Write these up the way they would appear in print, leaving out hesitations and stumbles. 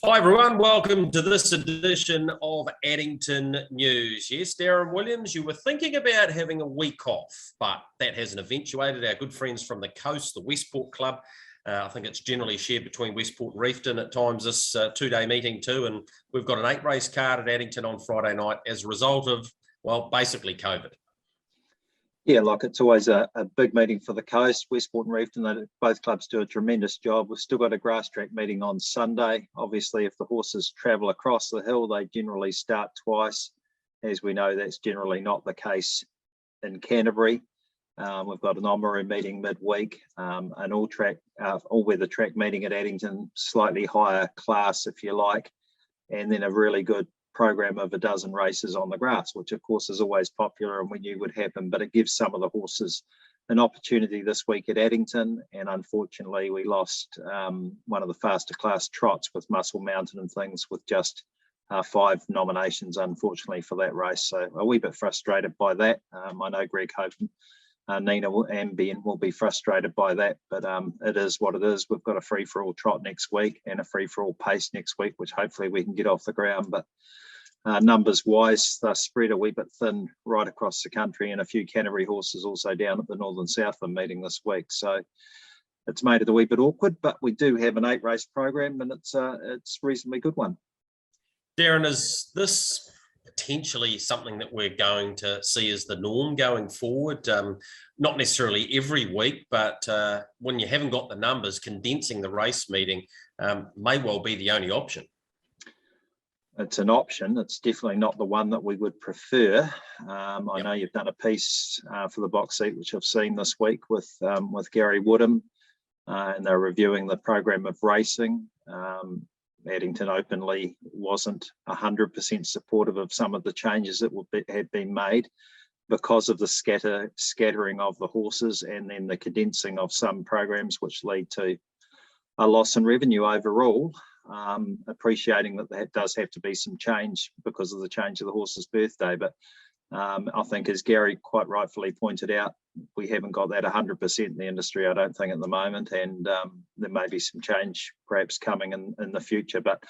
Hi everyone, welcome to this edition of Addington News. Yes, Darren Williams, you were thinking about having a week off, but that hasn't eventuated. Our good friends from the coast, the Westport Club, I think it's generally shared between Westport and Reefton at times, this two-day meeting too, and we've got an 8-race card at Addington on Friday night as a result of, well, basically COVID. Yeah, like it's always a big meeting for the coast. Westport and Reefton, both clubs do a tremendous job. We've still got a grass track meeting on Sunday. Obviously, if the horses travel across the hill, they generally start twice. As we know, that's generally not the case in Canterbury. We've got an Oamaru meeting midweek, an all-weather track meeting at Addington, slightly higher class, if you like, and then a really good program of a dozen races on the grass, which of course is always popular and we knew would happen, but it gives some of the horses an opportunity this week at Addington. And unfortunately we lost one of the faster class trots with Muscle Mountain and things, with just 5 nominations unfortunately for that race. So a wee bit frustrated by that. I know Greg Hope, Nina and Ben will be frustrated by that, but it is what it is. We've got a free-for-all trot next week and a free-for-all pace next week, which hopefully we can get off the ground. But numbers wise, they're spread a wee bit thin right across the country, and a few Canterbury horses also down at the Northern Southland meeting this week. So it's made it a wee bit awkward, but we do have an 8-race program, and it's a reasonably good one. Darren, is this potentially something that we're going to see as the norm going forward? Not necessarily every week, but when you haven't got the numbers, condensing the race meeting may well be the only option. It's an option. It's definitely not the one that we would prefer. I know you've done a piece for the box seat, which I've seen this week with Gary Woodham, and they're reviewing the program of racing. Addington openly wasn't 100% supportive of some of the changes that had been made because of the scattering of the horses, and then the condensing of some programs, which lead to a loss in revenue overall. Appreciating that does have to be some change because of the change of the horse's birthday, but I think, as Gary quite rightfully pointed out, we haven't got that 100% in the industry, I don't think, at the moment, and there may be some change perhaps coming in the future. But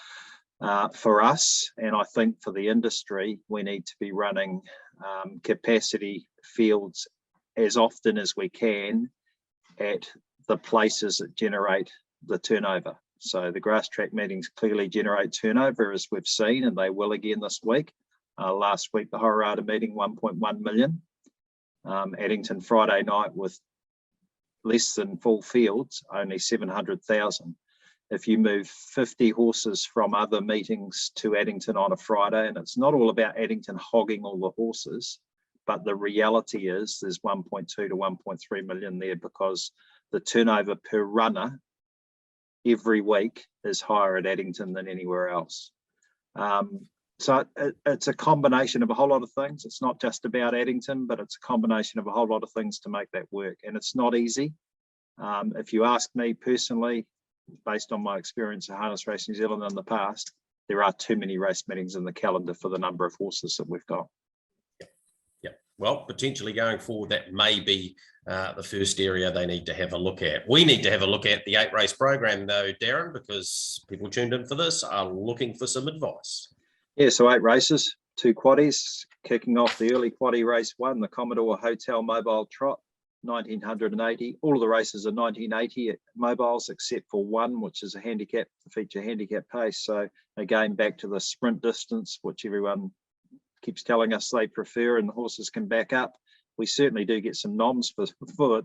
for us, and I think for the industry, we need to be running capacity fields as often as we can at the places that generate the turnover. So the grass track meetings clearly generate turnover, as we've seen, and they will again this week. Last week, the Hororata meeting, 1.1 million. Addington Friday night with less than full fields, only 700,000. If you move 50 horses from other meetings to Addington on a Friday, and it's not all about Addington hogging all the horses, but the reality is there's 1.2 to 1.3 million there, because the turnover per runner every week is higher at Addington than anywhere else. So it's a combination of a whole lot of things. It's not just about Addington, but it's a combination of a whole lot of things to make that work. And it's not easy. If you ask me personally, based on my experience at Harness Race New Zealand in the past, there are too many race meetings in the calendar for the number of horses that we've got. Well, potentially going forward, that may be the first area they need to have a look at. We need to have a look at the 8-race program, though, Darren, because people tuned in for this are looking for some advice. Yeah, so 8 races, 2 quaddies, kicking off the early quaddie race 1, the Commodore Hotel Mobile Trot, 1980. All of the races are 1980 mobiles, except for one, which is a handicap, feature handicap pace. So again, back to the sprint distance, which everyone keeps telling us they prefer, and the horses can back up. We certainly do get some noms for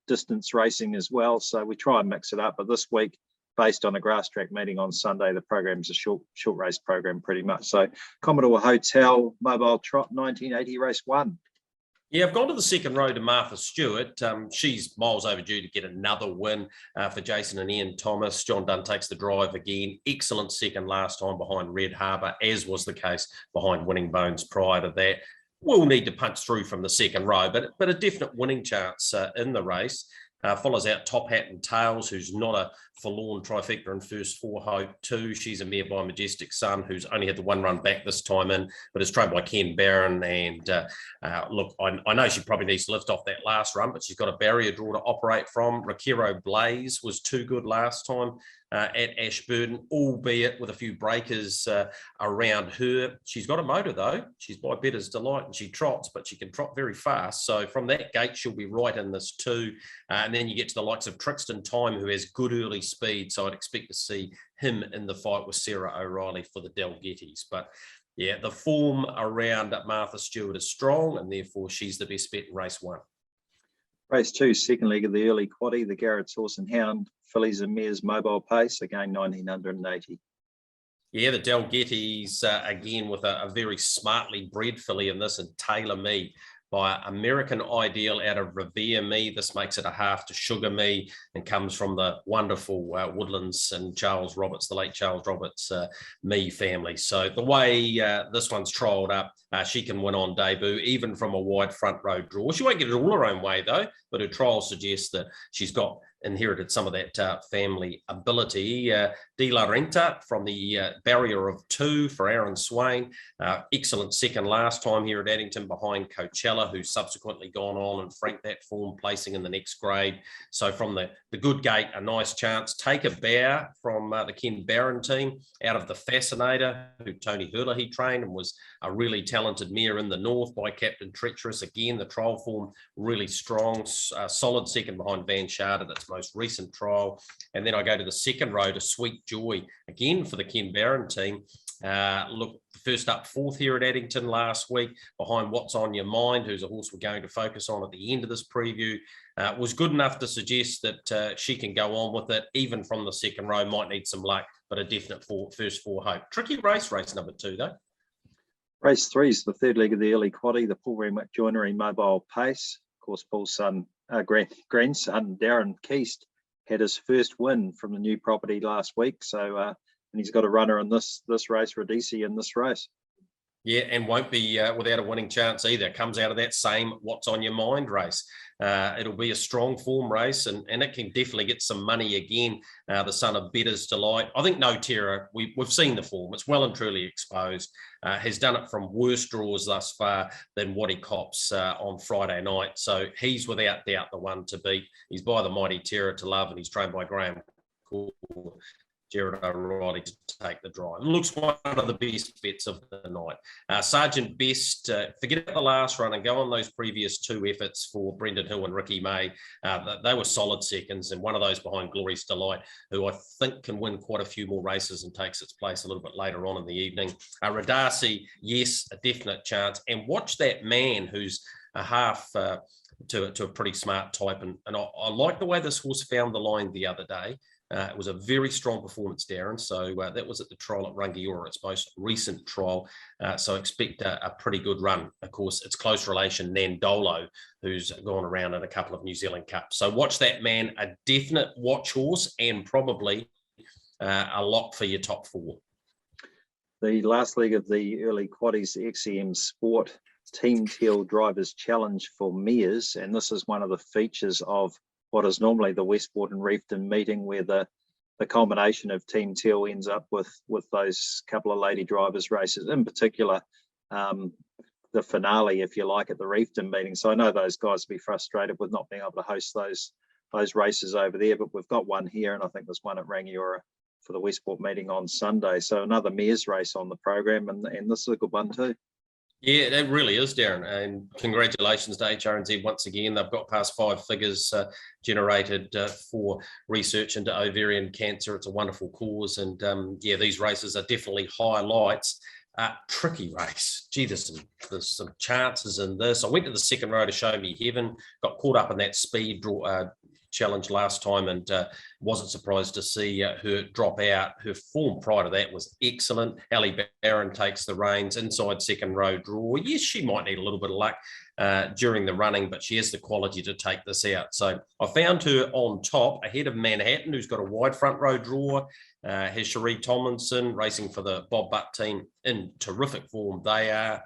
distance racing as well, so we try and mix it up. But this week, based on a grass track meeting on Sunday, the program's a short race program pretty much. So Commodore Hotel Mobile Trot, 1980 race 1. Yeah, I've gone to the second row to Martha Stewart. She's miles overdue to get another win for Jason and Ian Thomas. John Dunn takes the drive again. Excellent second last time behind Red Harbour, as was the case behind Winning Bones prior to that. We'll need to punch through from the second row, but a definite winning chance in the race. Follows out Top Hat and Tails, who's not a forlorn trifecta in first 4 Hope 2. She's a mare by Majestic Sun, who's only had the 1 run back this time in, but is trained by Ken Barron. And look, I know she probably needs to lift off that last run, but she's got a barrier draw to operate from. Rakiro Blaze was too good last time. at Ashburton, albeit with a few breakers around her. She's got a motor though. She's by Better's Delight and she trots, but she can trot very fast. So from that gate, she'll be right in this too. And then you get to the likes of Trixton Time, who has good early speed. So I'd expect to see him in the fight with Sarah O'Reilly for the Dalgetties. But yeah, the form around Martha Stewart is strong, and therefore she's the best bet in race 1. Race 2, second leg of the early quaddie, the Garrett's Horse and Hound, fillies and mares mobile pace, again 1980. Yeah, the Dalgetties, again, with a very smartly bred filly in this, and Tailor Me by American Ideal out of Revere Me. This makes it a half to Sugar Me and comes from the wonderful Woodlands and Charles Roberts, the late Charles Roberts Me family. So the way this one's trialled up, she can win on debut, even from a wide front row draw. She won't get it all her own way, though, but her trial suggests that she's inherited some of that family ability. De La Renta from the barrier of 2 for Aaron Swain. Excellent second last time here at Addington behind Coachella, who's subsequently gone on and franked that form, placing in the next grade. So from the good gate, a nice chance. Take a Bow from the Ken Barron team out of the Fascinator, who Tony Hurler he trained and was a really talented mare in the north by Captain Treacherous. Again, the trial form really strong, solid second behind Van Charter, that's most recent trial. And then I go to the second row to Sweet Joy, again for the Ken Barron team. Look, first up 4th here at Addington last week behind What's On Your Mind, who's a horse we're going to focus on at the end of this preview. Was good enough to suggest that she can go on with it, even from the second row. Might need some luck, but a definite first 4 hope. Tricky race number 2, though. Race 3 is the third leg of the early quaddie, the Paul Remack Joinery mobile pace. Of course, Paul's grandson, Darren Keast, had his first win from the new property last week. So, and he's got a runner in this race, Radici, in this race. Yeah, and won't be without a winning chance either. Comes out of that same What's On Your Mind race. It'll be a strong form race, and it can definitely get some money again. The son of Better's Delight. I think No Terror, we've seen the form. It's well and truly exposed. Has done it from worse draws thus far than what he cops on Friday night. So he's without doubt the one to beat. He's by the mighty Terror to Love, and he's trained by Graham Jared O'Reilly to take the drive. Looks one of the best bets of the night. Sergeant Best, forget the last run and go on those previous 2 efforts for Brendan Hill and Ricky May. They were solid seconds, and one of those behind Glory's Delight, who I think can win quite a few more races and takes its place a little bit later on in the evening. Radasi, yes, a definite chance. And watch that man who's a half to a pretty smart type. And I like the way this horse found the line the other day. It was a very strong performance, Darren. So that was at the trial at Rangiora, its most recent trial. So expect a pretty good run. Of course, its close relation, Nandolo, who's gone around in a couple of New Zealand Cups. So watch that man, a definite watch horse, and probably a lock for your top 4. The last leg of the early quaddies, the XCM Sport Team Teal Drivers Challenge for mares, and this is one of the features of what is normally the Westport and Reefton meeting, where the combination of Team Teal ends up with those couple of lady drivers races, in particular the finale, if you like, at the Reefton meeting. So I know those guys will be frustrated with not being able to host those races over there, but we've got one here, and I think there's one at Rangiora for the Westport meeting on Sunday. So another mares race on the program, and this is a good one too. Yeah, it really is, Darren. And congratulations to HRNZ once again. They've got past 5 figures generated for research into ovarian cancer. It's a wonderful cause. And yeah, these races are definitely highlights. Tricky race. Gee, there's some chances in this. I went to the second row to Show Me Heaven, got caught up in that speed draw challenge last time, and wasn't surprised to see her drop out. Her form prior to that was excellent. Ali Barron takes the reins, inside second row draw. Yes, she might need a little bit of luck during the running, but she has the quality to take this out. So I found her on top ahead of Manhattan, who's got a wide front row draw. Has Cherie Tomlinson racing for the Bob Butt team in terrific form. They are.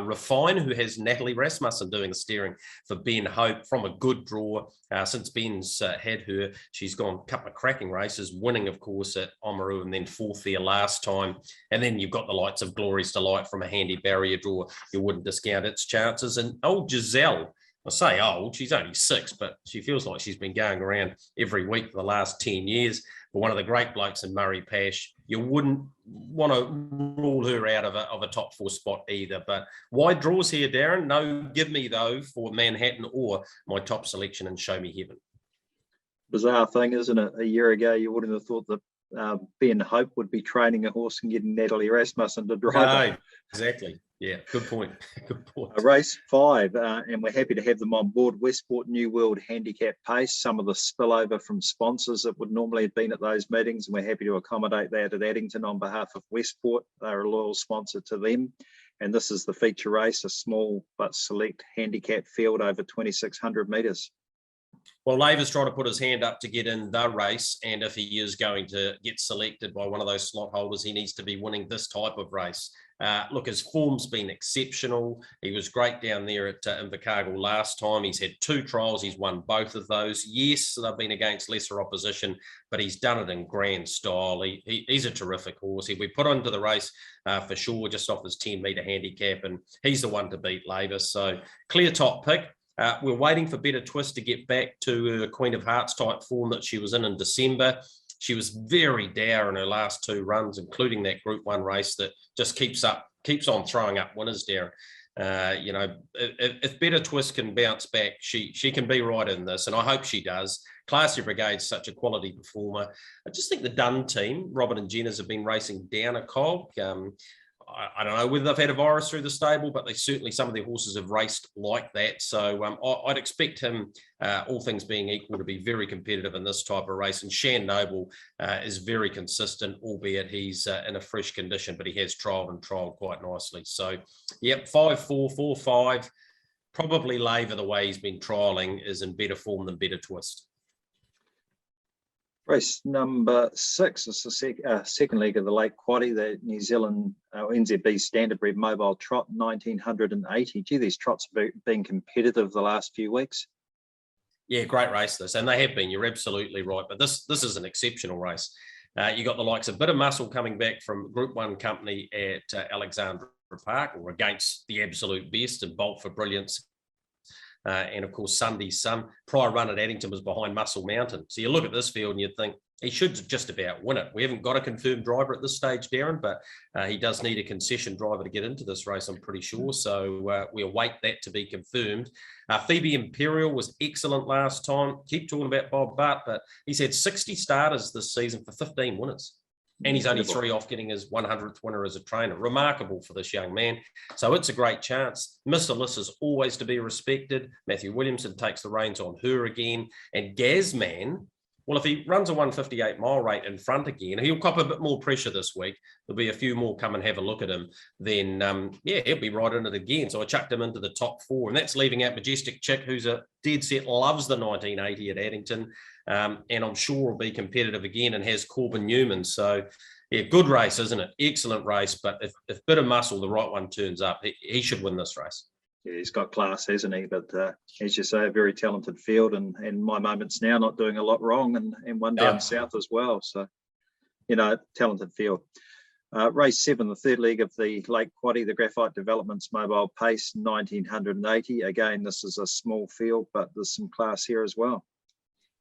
Refine, who has Natalie Rasmussen doing the steering for Ben Hope from a good draw. Since Ben's had her, she's gone a couple of cracking races, winning, of course, at Oamaru and then 4th there last time. And then you've got the likes of Glory's Delight from a handy barrier draw. You wouldn't discount its chances. And old Giselle, I say old, she's only 6, but she feels like she's been going around every week for the last 10 years. for one of the great blokes in Murray Pash. You wouldn't want to rule her out of a top 4 spot either. But wide draws here, Darren. No give me, though, for Manhattan or my top selection in Show Me Heaven. Bizarre thing, isn't it? A year ago, you wouldn't have thought that Ben Hope would be training a horse and getting Natalie Rasmussen to drive it. Exactly. Yeah, good point. Good point. Race 5, and we're happy to have them on board. Westport New World Handicap Pace, some of the spillover from sponsors that would normally have been at those meetings, and we're happy to accommodate that at Addington on behalf of Westport. They're a loyal sponsor to them. And this is the feature race, a small but select handicap field over 2,600 metres. Well, Laver's trying to put his hand up to get in the race, and if he is going to get selected by one of those slot holders, he needs to be winning this type of race. Look, his form's been exceptional. He was great down there at Invercargill last time. He's had 2 trials. He's won both of those. Yes, they've been against lesser opposition, but he's done it in grand style. He's a terrific horse. He'll be put into the race for sure, just off his 10-metre handicap, and he's the one to beat Laver. So clear top pick. We're waiting for Better Twist to get back to her Queen of Hearts type form that she was in December. She was very dour in her last 2 runs, including that Group 1 race that just keeps on throwing up winners, Darren. If Better Twist can bounce back, she can be right in this, and I hope she does. Classy Brigade's such a quality performer. I just think the Dunn team, Robin and Jenners, have been racing down a cog. I don't know whether they've had a virus through the stable, but some of their horses have raced like that. So I'd expect him, all things being equal, to be very competitive in this type of race. And Shan Noble is very consistent, albeit he's in a fresh condition, but he has trialled quite nicely. So, yep, 5-4, 4-5. Probably Laver, the way he's been trialling, is in better form than Better Twist. Race number 6 is the second leg of the late quaddie, the New Zealand NZB Standardbred Mobile Trot, 1980. Gee, these trots have been competitive the last few weeks. Yeah, great race this, and they have been. You're absolutely right, but this is an exceptional race. You got the likes of Bit of Muscle coming back from Group 1 company at Alexandra Park, or against the absolute best, and Bolt for Brilliance. And of course, Sunday's Sun. Prior run at Addington was behind Muscle Mountain. So you look at this field and you'd think he should just about win it. We haven't got a confirmed driver at this stage, Darren, but he does need a concession driver to get into this race, I'm pretty sure. So we'll await that to be confirmed. Phoebe Imperial was excellent last time. Keep talking about Bob Butt, but he's had 60 starters this season for 15 winners. And he's only 3 off getting his 100th winner as a trainer. Remarkable for this young man. So it's a great chance. Mr. Liss is always to be respected. Matthew Williamson takes the reins on her again. And Gazman, well, if he runs a 158-mile rate in front again, he'll cop a bit more pressure this week. There'll be a few more come and have a look at him. Then, he'll be right in it again. So I chucked him into the top 4. And that's leaving out Majestic Chick, who's a dead set, loves the 1980 at Addington. And I'm sure will be competitive again and has Corbin Newman. So, yeah, good race, isn't it? Excellent race. But if Bit of Muscle, the right one, turns up, he should win this race. Yeah, he's got class, hasn't he? But as you say, a very talented field, and My Moments Now not doing a lot wrong, and one down south as well. So, talented field. Race 7, the third leg of the Lake Quaddie, the Graphite Developments Mobile Pace, 1980. Again, this is a small field, but there's some class here as well.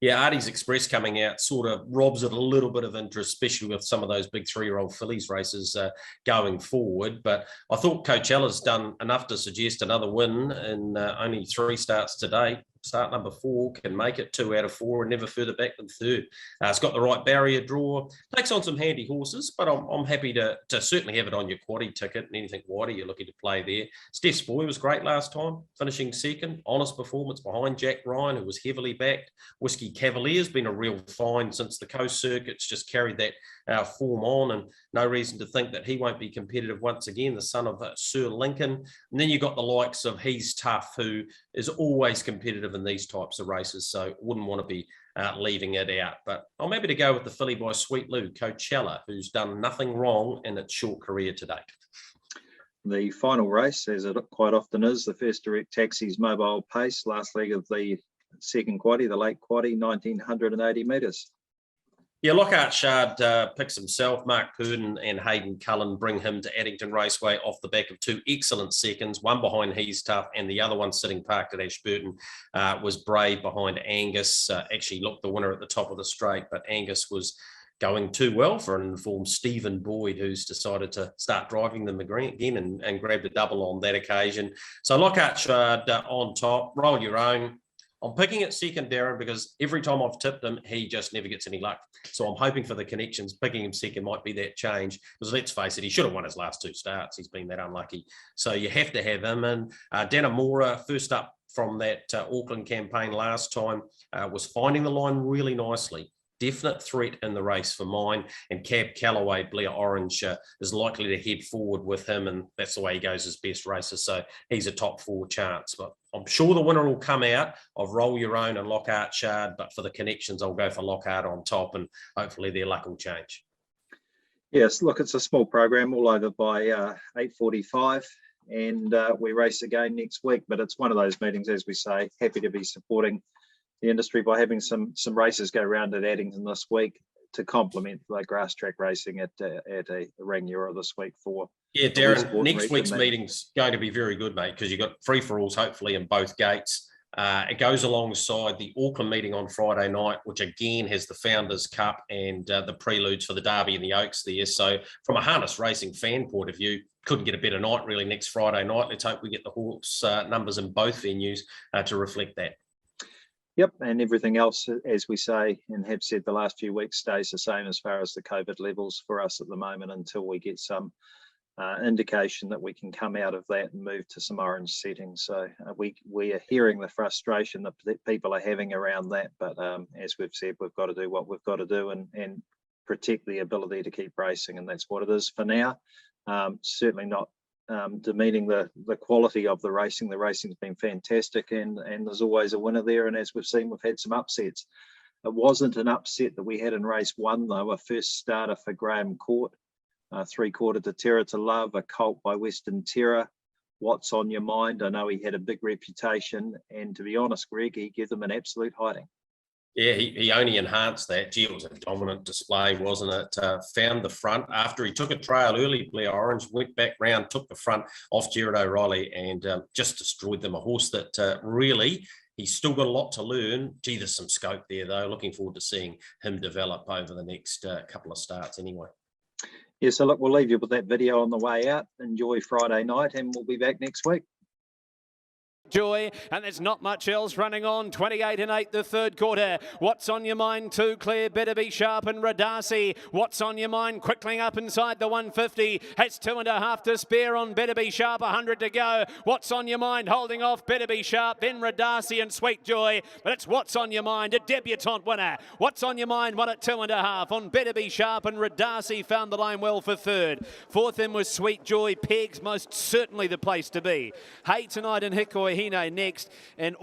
Yeah, Artie's Express coming out sort of robs it a little bit of interest, especially with some of those big 3-year-old fillies races going forward. But I thought Coachella's done enough to suggest another win in only 3 starts today. Start number 4 can make it 2 out of 4 and never further back than 3rd. It's got the right barrier draw, takes on some handy horses, but I'm happy to certainly have it on your quaddie ticket and anything wider you're looking to play there. Steph's Boy was great last time, finishing 2nd. Honest performance behind Jack Ryan, who was heavily backed. Whiskey Cavalier's been a real find since the coast circuit's just carried that form on, and no reason to think that he won't be competitive once again, the son of Sir Lincoln. And then you've got the likes of He's Tough, who is always competitive in these types of races, so wouldn't want to be leaving it out. But I'm happy to go with the filly by Sweet Lou, Coachella, who's done nothing wrong in its short career to date. The final race, as it quite often is, the First Direct Taxis Mobile Pace, last leg of the second quaddie, the Lake Quaddie, 1980 metres. Yeah, Lockhart Shard picks himself. Mark Purdon and Hayden Cullen bring him to Addington Raceway off the back of 2 excellent seconds, one behind He's Tough and the other one sitting parked at Ashburton was Brave behind Angus. Actually looked the winner at the top of the straight, but Angus was going too well for an informed Stephen Boyd, who's decided to start driving them again and grabbed a double on that occasion. So Lockhart Shard on top, roll your own. I'm picking it second, Darren, because every time I've tipped him, he just never gets any luck. So I'm hoping for the connections. Picking him second might be that change. Because let's face it, he should have won his last 2 starts. He's been that unlucky. So you have to have him. And Danamora, first up from that Auckland campaign last time, was finding the line really nicely. Definite threat in the race for mine, and Cab Callaway, Blair Orange, is likely to head forward with him, and that's the way he goes his best races. So he's a top 4 chance, but I'm sure the winner will come out of Roll Your Own and Lockhart Shard, but for the connections, I'll go for Lockhart on top, and hopefully their luck will change. Yes, look, it's a small program, all over by 8:45, and we race again next week, but it's one of those meetings, as we say, happy to be supporting the industry by having some races go around at Addington this week to complement the grass track racing at Rangiora this week for. Yeah, Darren, next week's meeting's going to be very good, mate, because you've got free-for-alls hopefully in both gates. It goes alongside the Auckland meeting on Friday night, which again has the Founders Cup and the preludes for the Derby and the Oaks there. So from a harness racing fan point of view, couldn't get a better night really next Friday night. Let's hope we get the horse numbers in both venues to reflect that. Yep, and everything else, as we say and have said the last few weeks, stays the same as far as the COVID levels for us at the moment until we get some indication that we can come out of that and move to some orange settings. So we are hearing the frustration that people are having around that, but as we've said, we've got to do what we've got to do and protect the ability to keep racing, and that's what it is for now. Certainly not demeaning the quality of the racing. The racing's been fantastic, and there's always a winner there, and as we've seen, we've had some upsets. It wasn't an upset that we had in race 1 though. A first starter for Graham Court, 3/4 to Terror to Love, a colt by Western Terror. What's on Your Mind? I know he had a big reputation, and to be honest, Greg, he gave them an absolute hiding. Yeah, he only enhanced that. Gee, it was a dominant display, wasn't it? Found the front after he took a trail early. Blair Orange went back round, took the front off Jared O'Reilly, and just destroyed them. A horse that really, he's still got a lot to learn. Gee, there's some scope there, though. Looking forward to seeing him develop over the next couple of starts anyway. Yeah, so look, we'll leave you with that video on the way out. Enjoy Friday night, and we'll be back next week. Joy, and there's not much else running on. 28 and 8 the third quarter. What's on Your Mind? 2 clear. Better Be Sharp and Radasi. What's on Your Mind? Quickling up inside the 150. Has 2.5 to spare on Better Be Sharp. 100 to go. What's on Your Mind? Holding off Better Be Sharp, then Radasi and Sweet Joy. But it's What's on Your Mind, a debutant winner. What's on Your Mind? Won at 2.5 on Better Be Sharp, and Radasi found the line well for third. Fourth in was Sweet Joy. Pegs most certainly the place to be. Hey Tonight in Hikoi Hine next, and